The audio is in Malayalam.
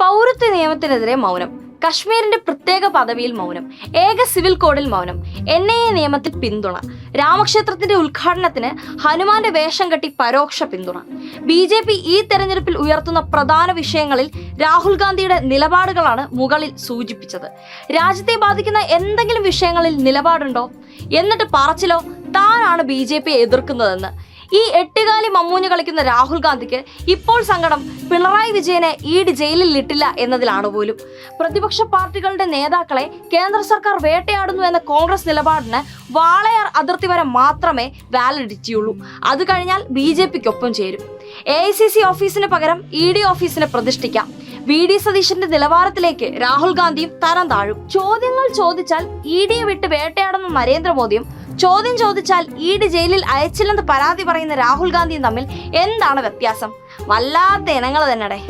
പൗരത്വ നിയമത്തിനെതിരെ മൗനം, കശ്മീരിന്റെ പ്രത്യേക പദവിയിൽ മൗനം, ഏക സിവിൽ കോഡിൽ മൗനം, NIA നിയമത്തിൽ പിന്തുണ, രാമക്ഷേത്രത്തിന്റെ ഉദ്ഘാടനത്തിന് ഹനുമാന്റെ വേഷം കെട്ടി പരോക്ഷ പിന്തുണ. BJP ഈ തെരഞ്ഞെടുപ്പിൽ ഉയർത്തുന്ന പ്രധാന വിഷയങ്ങളിൽ രാഹുൽ ഗാന്ധിയുടെ നിലപാടുകളാണ് മുകളിൽ സൂചിപ്പിച്ചത്. രാജ്യത്തെ ബാധിക്കുന്ന എന്തെങ്കിലും വിഷയങ്ങളിൽ നിലപാടുണ്ടോ? എന്നിട്ട് പറച്ചിലോ താനാണ് BJP എതിർക്കുന്നതെന്ന്. ഈ എട്ടുകാലി മമ്മൂഞ്ഞ് കളിക്കുന്ന രാഹുൽ ഗാന്ധിക്ക് ഇപ്പോൾ സങ്കടം പിണറായി വിജയനെ ED ജയിലിൽ ഇട്ടില്ല എന്നതിലാണ് പോലും. പ്രതിപക്ഷ പാർട്ടികളുടെ നേതാക്കളെ കേന്ദ്ര സർക്കാർ വേട്ടയാടുന്നു എന്ന കോൺഗ്രസ് നിലപാടിന് വാളയാർ അതിർത്തി വരെ മാത്രമേ വാലിഡിറ്റിയുള്ളൂ. അത് കഴിഞ്ഞാൽ BJPക്കൊപ്പം ചേരും. AICC ഓഫീസിന് പകരം ED ഓഫീസിനെ പ്രതിഷ്ഠിക്കാം. VD സതീശന്റെ നിലവാരത്തിലേക്ക് രാഹുൽ ഗാന്ധിയും തരം താഴും. ചോദ്യങ്ങൾ ചോദിച്ചാൽ EDയെ വിട്ട് വേട്ടയാടുന്ന നരേന്ദ്രമോദിയും ചോദ്യം ചോദിച്ചാൽ ED ജയിലിൽ അയച്ചില്ലെന്ന് പരാതി പറയുന്ന രാഹുൽ ഗാന്ധിയും തമ്മിൽ എന്താണ് വ്യത്യാസം? വല്ലാത്ത ഇനങ്ങൾ തന്നെ.